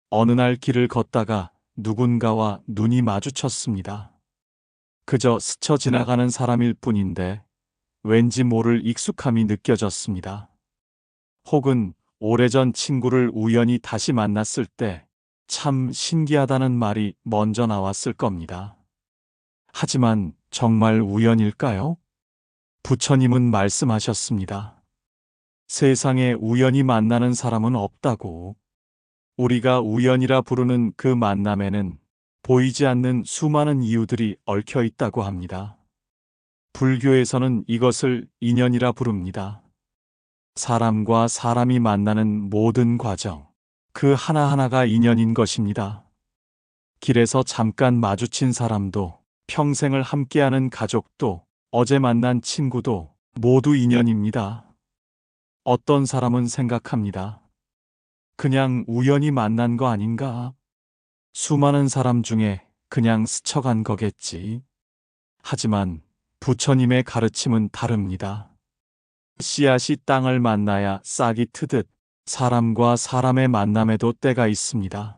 어느 날 길을 걷다가 누군가와 눈이 마주쳤습니다. 그저 스쳐 지나가는 사람일 뿐인데 왠지 모를 익숙함이 느껴졌습니다. 혹은 오래전 친구를 우연히 다시 만났을 때 참 신기하다는 말이 먼저 나왔을 겁니다. 하지만 정말 우연일까요? 부처님은 말씀하셨습니다. 세상에 우연히 만나는 사람은 없다고. 우리가 우연이라 부르는 그 만남에는 보이지 않는 수많은 이유들이 얽혀 있다고 합니다. 불교에서는 이것을 인연이라 부릅니다. 사람과 사람이 만나는 모든 과정, 그 하나하나가 인연인 것입니다. 길에서 잠깐 마주친 사람도, 평생을 함께하는 가족도, 어제 만난 친구도 모두 인연입니다. 어떤 사람은 생각합니다. 그냥 우연히 만난 거 아닌가? 수많은 사람 중에 그냥 스쳐간 거겠지. 하지만 부처님의 가르침은 다릅니다. 씨앗이 땅을 만나야 싹이 트듯 사람과 사람의 만남에도 때가 있습니다.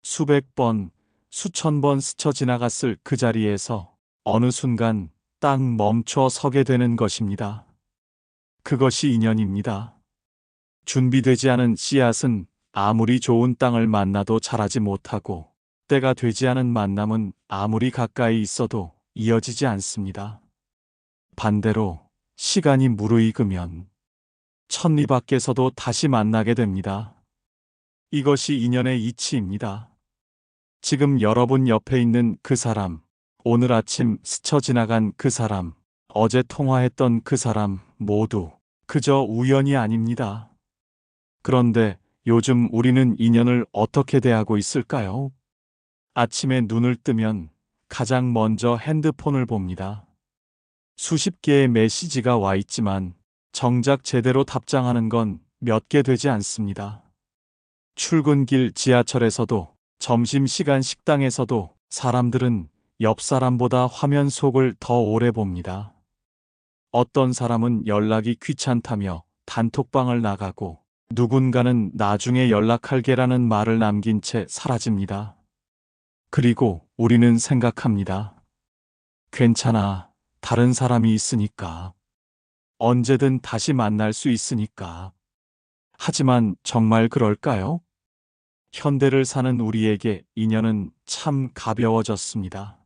수백 번, 수천 번 스쳐 지나갔을 그 자리에서 어느 순간 딱 멈춰 서게 되는 것입니다. 그것이 인연입니다. 준비되지 않은 씨앗은 아무리 좋은 땅을 만나도 자라지 못하고 때가 되지 않은 만남은 아무리 가까이 있어도 이어지지 않습니다. 반대로 시간이 무르익으면 천리 밖에서도 다시 만나게 됩니다. 이것이 인연의 이치입니다. 지금 여러분 옆에 있는 그 사람, 오늘 아침 스쳐 지나간 그 사람, 어제 통화했던 그 사람 모두 그저 우연이 아닙니다. 그런데 요즘 우리는 인연을 어떻게 대하고 있을까요? 아침에 눈을 뜨면 가장 먼저 핸드폰을 봅니다. 수십 개의 메시지가 와 있지만 정작 제대로 답장하는 건 몇 개 되지 않습니다. 출근길 지하철에서도 점심시간 식당에서도 사람들은 옆 사람보다 화면 속을 더 오래 봅니다. 어떤 사람은 연락이 귀찮다며 단톡방을 나가고 누군가는 나중에 연락할게라는 말을 남긴 채 사라집니다. 그리고 우리는 생각합니다. 괜찮아. 다른 사람이 있으니까. 언제든 다시 만날 수 있으니까. 하지만 정말 그럴까요? 현대를 사는 우리에게 인연은 참 가벼워졌습니다.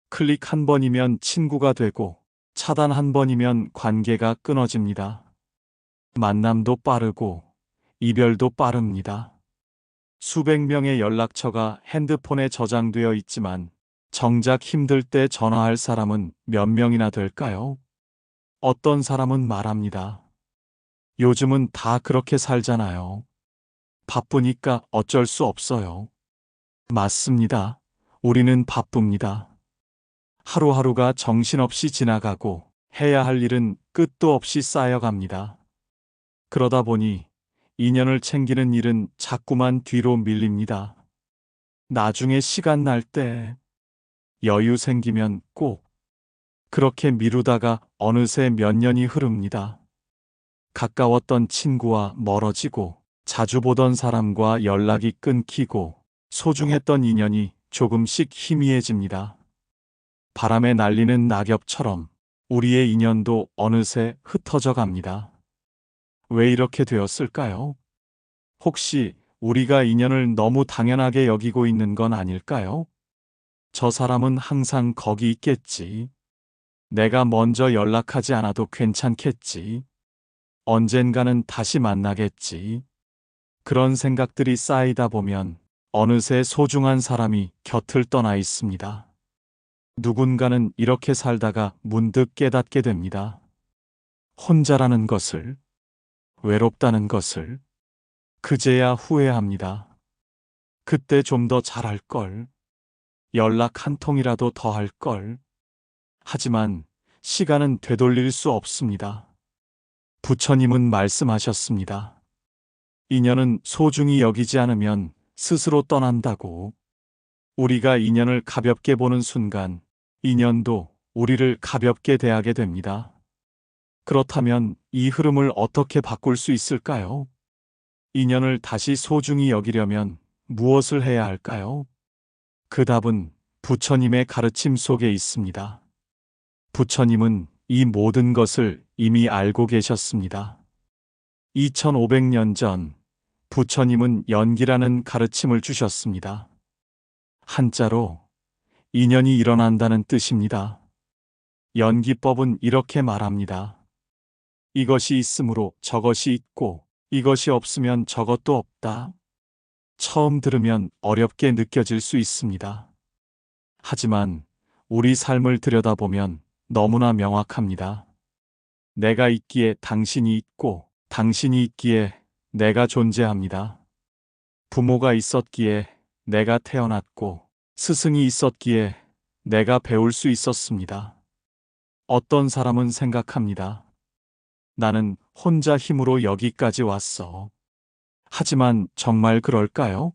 클릭 한 번이면 친구가 되고 차단 한 번이면 관계가 끊어집니다. 만남도 빠르고 이별도 빠릅니다. 수백 명의 연락처가 핸드폰에 저장되어 있지만 정작 힘들 때 전화할 사람은 몇 명이나 될까요? 어떤 사람은 말합니다. 요즘은 다 그렇게 살잖아요. 바쁘니까 어쩔 수 없어요. 맞습니다. 우리는 바쁩니다. 하루하루가 정신없이 지나가고 해야 할 일은 끝도 없이 쌓여갑니다. 그러다 보니 인연을 챙기는 일은 자꾸만 뒤로 밀립니다. 나중에 시간 날 때, 여유 생기면 꼭. 그렇게 미루다가 어느새 몇 년이 흐릅니다. 가까웠던 친구와 멀어지고, 자주 보던 사람과 연락이 끊기고, 소중했던 인연이 조금씩 희미해집니다. 바람에 날리는 낙엽처럼 우리의 인연도 어느새 흩어져 갑니다. 왜 이렇게 되었을까요? 혹시 우리가 인연을 너무 당연하게 여기고 있는 건 아닐까요? 저 사람은 항상 거기 있겠지. 내가 먼저 연락하지 않아도 괜찮겠지. 언젠가는 다시 만나겠지. 그런 생각들이 쌓이다 보면 어느새 소중한 사람이 곁을 떠나 있습니다. 누군가는 이렇게 살다가 문득 깨닫게 됩니다. 혼자라는 것을, 외롭다는 것을, 그제야 후회합니다. 그때 좀 더 잘할 걸. 연락 한 통이라도 더 할 걸. 하지만 시간은 되돌릴 수 없습니다. 부처님은 말씀하셨습니다. 인연은 소중히 여기지 않으면 스스로 떠난다고. 우리가 인연을 가볍게 보는 순간 인연도 우리를 가볍게 대하게 됩니다. 그렇다면 이 흐름을 어떻게 바꿀 수 있을까요? 인연을 다시 소중히 여기려면 무엇을 해야 할까요? 그 답은 부처님의 가르침 속에 있습니다. 부처님은 이 모든 것을 이미 알고 계셨습니다. 2500년 전 부처님은 연기라는 가르침을 주셨습니다. 한자로 인연이 일어난다는 뜻입니다. 연기법은 이렇게 말합니다. 이것이 있으므로 저것이 있고 이것이 없으면 저것도 없다. 처음 들으면 어렵게 느껴질 수 있습니다. 하지만 우리 삶을 들여다보면 너무나 명확합니다. 내가 있기에 당신이 있고 당신이 있기에 내가 존재합니다. 부모가 있었기에 내가 태어났고 스승이 있었기에 내가 배울 수 있었습니다. 어떤 사람은 생각합니다. 나는 혼자 힘으로 여기까지 왔어. 하지만 정말 그럴까요?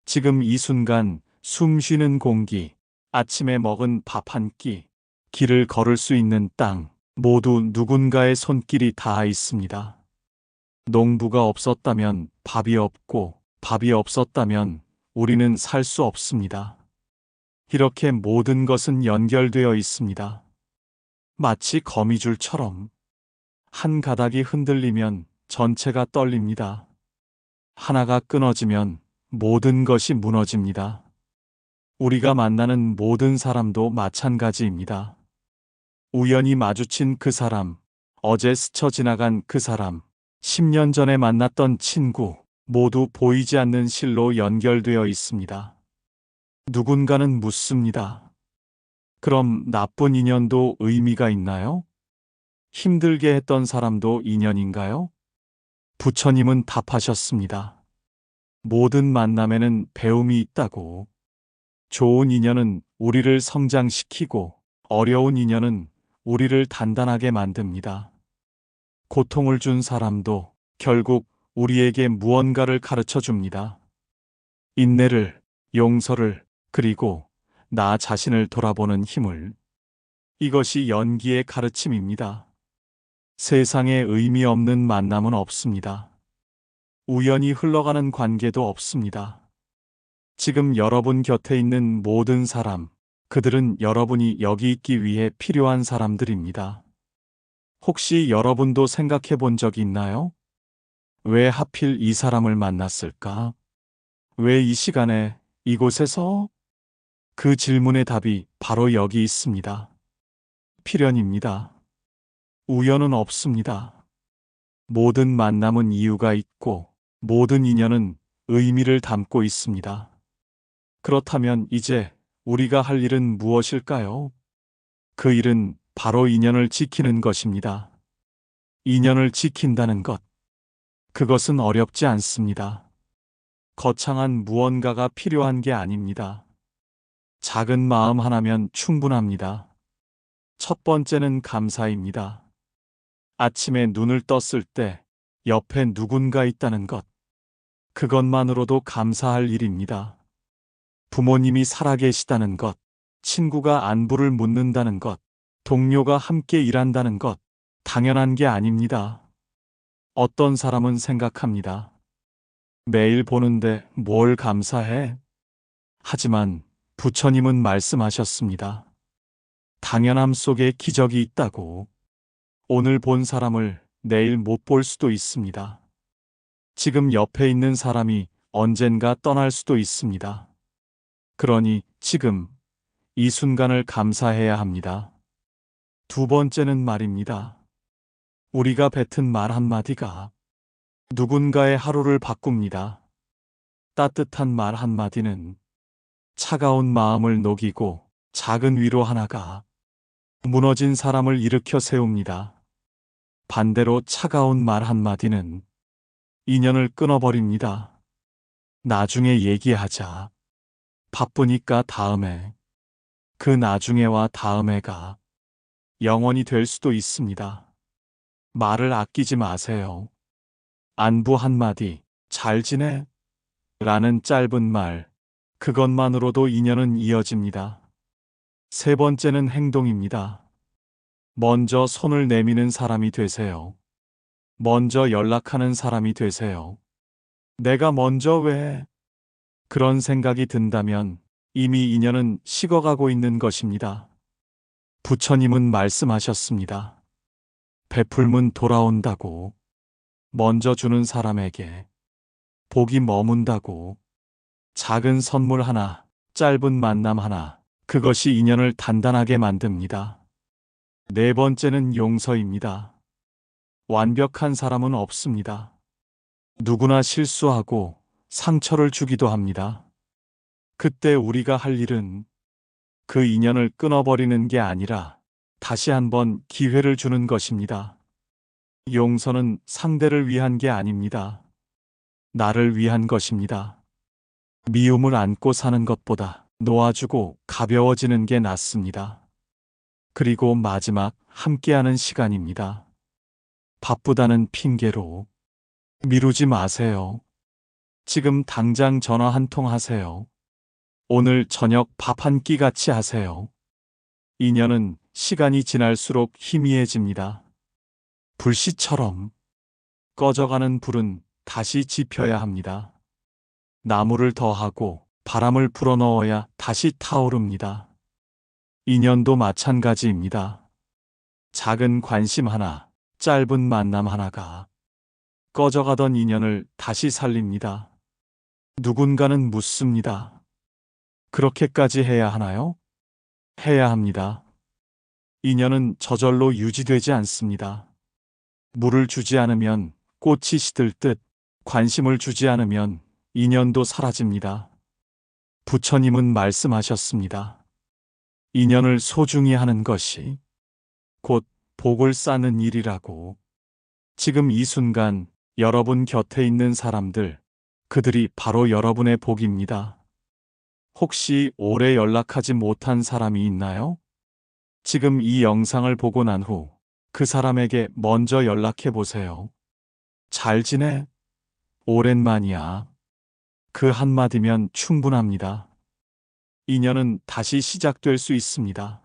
지금 이 순간 숨 쉬는 공기, 아침에 먹은 밥 한 끼, 길을 걸을 수 있는 땅, 모두 누군가의 손길이 닿아 있습니다. 농부가 없었다면 밥이 없고, 밥이 없었다면 우리는 살 수 없습니다. 이렇게 모든 것은 연결되어 있습니다. 마치 거미줄처럼 한 가닥이 흔들리면 전체가 떨립니다. 하나가 끊어지면 모든 것이 무너집니다. 우리가 만나는 모든 사람도 마찬가지입니다. 우연히 마주친 그 사람, 어제 스쳐 지나간 그 사람, 10년 전에 만났던 친구, 모두 보이지 않는 실로 연결되어 있습니다. 누군가는 묻습니다. 그럼 나쁜 인연도 의미가 있나요? 힘들게 했던 사람도 인연인가요? 부처님은 답하셨습니다. 모든 만남에는 배움이 있다고. 좋은 인연은 우리를 성장시키고 어려운 인연은 우리를 단단하게 만듭니다. 고통을 준 사람도 결국 우리에게 무언가를 가르쳐 줍니다. 인내를, 용서를, 그리고 나 자신을 돌아보는 힘을. 이것이 연기의 가르침입니다. 세상에 의미 없는 만남은 없습니다. 우연히 흘러가는 관계도 없습니다. 지금 여러분 곁에 있는 모든 사람, 그들은 여러분이 여기 있기 위해 필요한 사람들입니다. 혹시 여러분도 생각해 본 적이 있나요? 왜 하필 이 사람을 만났을까? 왜 이 시간에, 이곳에서? 그 질문의 답이 바로 여기 있습니다. 필연입니다. 우연은 없습니다. 모든 만남은 이유가 있고, 모든 인연은 의미를 담고 있습니다. 그렇다면 이제 우리가 할 일은 무엇일까요? 그 일은 바로 인연을 지키는 것입니다. 인연을 지킨다는 것. 그것은 어렵지 않습니다. 거창한 무언가가 필요한 게 아닙니다. 작은 마음 하나면 충분합니다. 첫 번째는 감사입니다. 아침에 눈을 떴을 때 옆에 누군가 있다는 것. 그것만으로도 감사할 일입니다. 부모님이 살아계시다는 것, 친구가 안부를 묻는다는 것, 동료가 함께 일한다는 것, 당연한 게 아닙니다. 어떤 사람은 생각합니다. 매일 보는데 뭘 감사해? 하지만 부처님은 말씀하셨습니다. 당연함 속에 기적이 있다고. 오늘 본 사람을 내일 못 볼 수도 있습니다. 지금 옆에 있는 사람이 언젠가 떠날 수도 있습니다. 그러니 지금 이 순간을 감사해야 합니다. 두 번째는 말입니다. 우리가 뱉은 말 한마디가 누군가의 하루를 바꿉니다. 따뜻한 말 한마디는 차가운 마음을 녹이고 작은 위로 하나가 무너진 사람을 일으켜 세웁니다. 반대로 차가운 말 한마디는 인연을 끊어버립니다. 나중에 얘기하자. 바쁘니까 다음에. 그 나중에와 다음에가 영원히 될 수도 있습니다. 말을 아끼지 마세요. 안부 한마디, 잘 지내? 라는 짧은 말, 그것만으로도 인연은 이어집니다. 세 번째는 행동입니다. 먼저 손을 내미는 사람이 되세요. 먼저 연락하는 사람이 되세요. 내가 먼저 왜? 그런 생각이 든다면 이미 인연은 식어가고 있는 것입니다. 부처님은 말씀하셨습니다. 베풀면 돌아온다고. 먼저 주는 사람에게 복이 머문다고. 작은 선물 하나, 짧은 만남 하나, 그것이 인연을 단단하게 만듭니다. 네 번째는 용서입니다. 완벽한 사람은 없습니다. 누구나 실수하고 상처를 주기도 합니다. 그때 우리가 할 일은 그 인연을 끊어버리는 게 아니라 다시 한번 기회를 주는 것입니다. 용서는 상대를 위한 게 아닙니다. 나를 위한 것입니다. 미움을 안고 사는 것보다 놓아주고 가벼워지는 게 낫습니다. 그리고 마지막 함께하는 시간입니다. 바쁘다는 핑계로 미루지 마세요. 지금 당장 전화 한 통 하세요. 오늘 저녁 밥 한 끼 같이 하세요. 인연은 시간이 지날수록 희미해집니다. 불씨처럼 꺼져가는 불은 다시 지펴야 합니다. 나무를 더하고 바람을 불어넣어야 다시 타오릅니다. 인연도 마찬가지입니다. 작은 관심 하나, 짧은 만남 하나가 꺼져가던 인연을 다시 살립니다. 누군가는 묻습니다. 그렇게까지 해야 하나요? 해야 합니다. 인연은 저절로 유지되지 않습니다. 물을 주지 않으면 꽃이 시들 듯 관심을 주지 않으면 인연도 사라집니다. 부처님은 말씀하셨습니다. 인연을 소중히 하는 것이 곧 복을 쌓는 일이라고. 지금 이 순간 여러분 곁에 있는 사람들, 그들이 바로 여러분의 복입니다. 혹시 오래 연락하지 못한 사람이 있나요? 지금 이 영상을 보고 난 후 그 사람에게 먼저 연락해 보세요. 잘 지내? 오랜만이야. 그 한마디면 충분합니다. 인연은 다시 시작될 수 있습니다.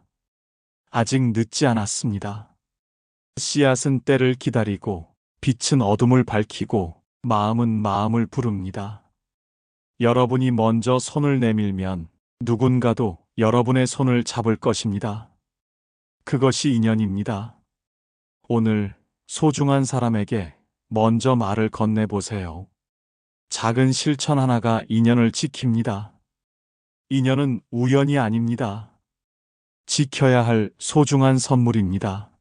아직 늦지 않았습니다. 씨앗은 때를 기다리고 빛은 어둠을 밝히고 마음은 마음을 부릅니다. 여러분이 먼저 손을 내밀면 누군가도 여러분의 손을 잡을 것입니다. 그것이 인연입니다. 오늘 소중한 사람에게 먼저 말을 건네보세요. 작은 실천 하나가 인연을 지킵니다. 인연은 우연이 아닙니다. 지켜야 할 소중한 선물입니다.